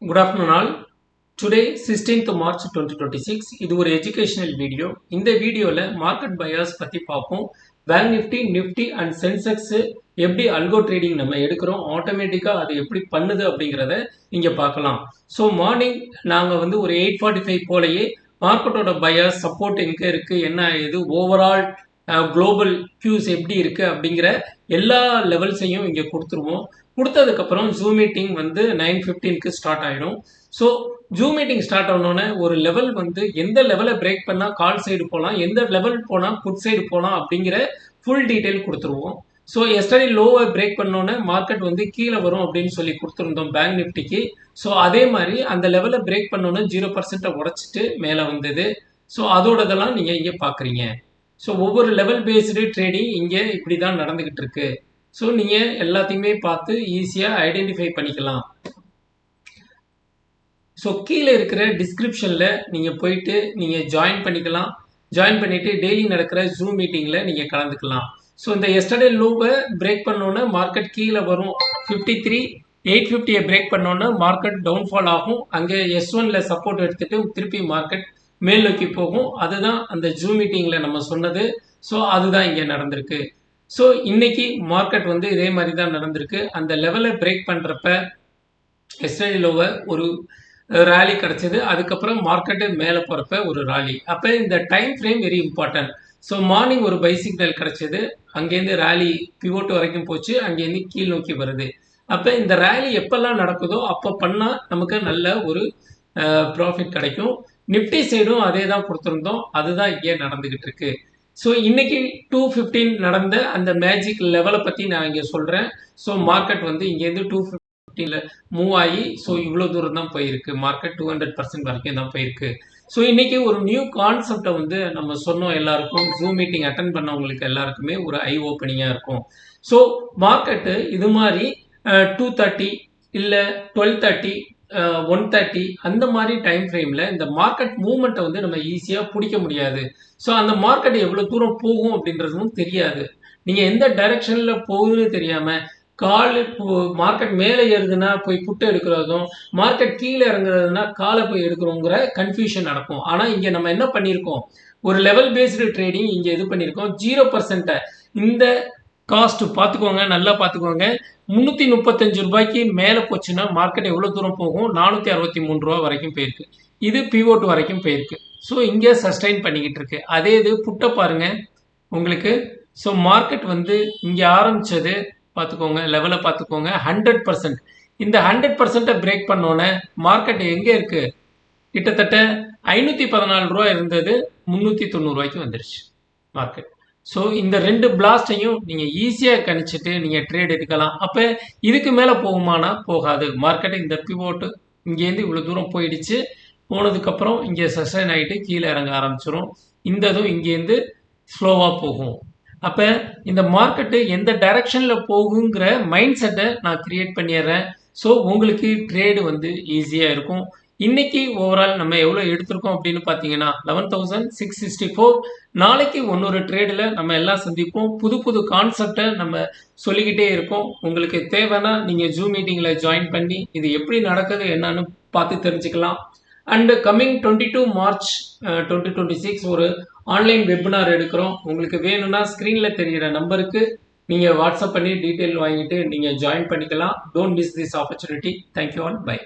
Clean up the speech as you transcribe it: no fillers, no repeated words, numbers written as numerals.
Good afternoon all. Today 16th March 2026 இது ஒரு educational video. இந்த வீடியோல மார்க்கெட் பயாஸ் பத்தி பார்ப்போம். Bank Nifty, Nifty and Sensex எப்படி அல்கோ ட்ரேடிங் நம்ம எடுக்கிறோம், ஆட்டோமேட்டிக்கா அது எப்படி பண்ணுது அப்படிங்கிறத இங்க பார்க்கலாம். ஸோ மார்னிங் நாங்க ஒரு 8:45 போலயே மார்க்கெட்டோட பயாஸ் சப்போர்ட் எங்க இருக்கு, என்ன இது ஓவரால் குளோபல் கியூஸ் எப்படி இருக்கு அப்படிங்கிற எல்லா லெவல்ஸையும் இங்க கொடுத்துருவோம். கொடுத்ததுக்கப்புறம் ஜூம் மீட்டிங் 9:15க்கு ஸ்டார்ட் ஆகிடும். ஸோ ஜூம் மீட்டிங் ஸ்டார்ட் ஆனோடனே ஒரு லெவல் எந்த லெவலை பிரேக் பண்ணால் கால் சைடு போகலாம், எந்த லெவல் போனால் புட் சைடு போகலாம் அப்படிங்கிற ஃபுல் டீட்டெயில் கொடுத்துருவோம். ஸோ எஸ்டர்டே லோவை பிரேக் பண்ணோன்னே மார்க்கெட் கீழே வரும் அப்படின்னு சொல்லி கொடுத்துருந்தோம் பேங்க் நிஃப்டிக்கு. ஸோ அதே மாதிரி அந்த லெவலை பிரேக் பண்ணோன்னே 0% உடைச்சிட்டு மேலே வந்தது. ஸோ அதோடதெல்லாம் நீங்கள் இங்கே பார்க்குறீங்க. ஸோ ஒவ்வொரு லெவல் பேஸ்டு ட்ரேடிங் இங்கே இப்படி தான் நடந்துக்கிட்டு இருக்கு. ஸோ நீங்கள் எல்லாத்தையுமே பார்த்து ஈஸியாக ஐடென்டிஃபை பண்ணிக்கலாம். ஸோ கீழே இருக்கிற டிஸ்கிரிப்ஷனில் நீங்கள் போயிட்டு நீங்கள் ஜாயின் பண்ணிக்கலாம். ஜாயின் பண்ணிவிட்டு டெய்லி நடக்கிற ஜூம் மீட்டிங்கில் நீங்கள் கலந்துக்கலாம். ஸோ இந்த எஸ்டர்டே லோவை பிரேக் பண்ணோன்னே மார்க்கெட் கீழே வரும். 53,850 பிரேக் பண்ணோன்னே மார்க்கெட் டவுன்ஃபால் ஆகும். அங்கே S1ல சப்போர்ட் எடுத்துகிட்டு திருப்பி மார்க்கெட் மேல் நோக்கி போகும். அதுதான் அந்த ஜூம் மீட்டிங்கில் நம்ம சொன்னது. ஸோ அதுதான் இங்கே நடந்திருக்கு. ஸோ இன்னைக்கு மார்க்கெட் இதே மாதிரி தான் நடந்திருக்கு. அந்த லெவலை பிரேக் பண்ணுறப்ப எஸ்டர்டே லோவை ஒரு ராலி கிடச்சிது. அதுக்கப்புறம் மார்க்கெட்டு மேலே போகிறப்ப ஒரு ராலி. அப்போ இந்த time frame very important. So morning ஒரு பை சிக்னல் கிடச்சிது. அங்கேருந்து ராலி பிவோட் வரைக்கும் போச்சு. அங்கேருந்து கீழ் நோக்கி வருது. அப்போ இந்த ராலி எப்பெல்லாம் நடக்குதோ அப்போ பண்ணால் நமக்கு நல்ல ஒரு ப்ராஃபிட் கிடைக்கும். நிஃப்டி சைடும் அதே தான் கொடுத்துருந்தோம். அதுதான் இங்கே நடந்துக்கிட்டு இருக்கு. ஸோ இன்னைக்கு 2:15 நடந்த அந்த மேஜிக் லெவலை பற்றி நான் இங்கே சொல்கிறேன். ஸோ மார்க்கெட் இங்கேருந்து 2:15ல் மூவ் ஆகி ஸோ இவ்வளோ தூரம் தான் போயிருக்கு. மார்க்கெட் 200% வரைக்கும் தான் போயிருக்கு. ஸோ இன்னைக்கு ஒரு நியூ கான்செப்டை நம்ம சொன்னோம் எல்லாருக்கும். ஜூம் மீட்டிங் அட்டன் பண்ணவங்களுக்கு எல்லாருக்குமே ஒரு ஐ ஓப்பனிங்காக இருக்கும். ஸோ மார்க்கெட்டு இது மாதிரி 2:30 இல்லை 12:30 1:30 அந்த மாதிரி டைம் ஃப்ரேமில் இந்த மார்க்கெட் மூவ்மெண்ட்டை நம்ம ஈஸியாக பிடிக்க முடியாது. ஸோ அந்த மார்க்கெட் எவ்வளோ தூரம் போகும் அப்படின்றதும் தெரியாது. நீங்கள் எந்த டைரக்ஷனில் போகுதுன்னு தெரியாமல் மார்க்கெட் மேலே ஏறுதுன்னா போய் புட்டு எடுக்கிறதும், மார்க்கெட் கீழே இறங்குறதுனா காலை போய் எடுக்கிறோங்கிற கன்ஃபியூஷன் நடக்கும். ஆனால் இங்கே நம்ம என்ன பண்ணியிருக்கோம், ஒரு லெவல் பேஸ்டு ட்ரேடிங் இங்கே இது பண்ணியிருக்கோம். 0% இந்த காஸ்ட் பார்த்துக்கோங்க, நல்லா பார்த்துக்கோங்க. 335 ரூபாய்க்கு மேலே போச்சுன்னா மார்க்கெட் எவ்வளோ தூரம் போகும், 463 ரூபா வரைக்கும் போயிருக்கு. இது பிவோட் வரைக்கும் போயிருக்கு. ஸோ இங்கே சஸ்டைன் பண்ணிக்கிட்டு இருக்கு. அதே இது புட்டை பாருங்க உங்களுக்கு. ஸோ மார்க்கெட் இங்கே ஆரம்பிச்சது பார்த்துக்கோங்க, லெவலை பார்த்துக்கோங்க. 100% இந்த 100% பிரேக் பண்ணோன்னே மார்க்கெட் எங்கே இருக்கு, கிட்டத்தட்ட 514 ரூபா இருந்தது, 390 ரூபாய்க்கு வந்துருச்சு மார்க்கெட். ஸோ இந்த ரெண்டு பிளாஸ்டையும் நீங்கள் ஈஸியாக கணிச்சிட்டு நீங்கள் ட்ரேட் எடுக்கலாம். அப்போ இதுக்கு மேலே போகுமானா போகாது. மார்க்கெட் இந்த பிவோட்டு இங்கேருந்து இவ்வளோ தூரம் போயிடுச்சு. போனதுக்கப்புறம் இங்கே சஸ்டைன் ஆகிட்டு கீழே இறங்க ஆரம்பிச்சிடும். இந்த இதுவும் இங்கேருந்து ஸ்லோவாக போகும். அப்போ இந்த மார்க்கெட்டு எந்த டைரக்ஷனில் போகுங்கிற மைண்ட் செட்டை நான் கிரியேட் பண்ணிடுறேன். ஸோ உங்களுக்கு ட்ரேடு ஈஸியாக இருக்கும். இன்னைக்கு ஓவரால் நம்ம எவ்வளோ எடுத்திருக்கோம் அப்படின்னு பார்த்தீங்கன்னா 11,664. நாளைக்கு இன்னொரு ட்ரேடில் நம்ம எல்லாம் சந்திப்போம். புது புது கான்செப்டை நம்ம சொல்லிக்கிட்டே இருக்கோம். உங்களுக்கு தேவைன்னா நீங்கள் ஜூம் மீட்டிங்கில் ஜாயின் பண்ணி இது எப்படி நடக்குது என்னன்னு பார்த்து தெரிஞ்சுக்கலாம். அண்டு கம்மிங் 22 மார்ச் 2026 ஒரு ஆன்லைன் வெபினார் எடுக்கிறோம். உங்களுக்கு வேணும்னா ஸ்க்ரீனில் தெரிகிற நம்பருக்கு நீங்கள் வாட்ஸ்அப் பண்ணி டீட்டெயில் வாங்கிட்டு நீங்கள் ஜாயின் பண்ணிக்கலாம். Don't miss this opportunity. Thank you all. By.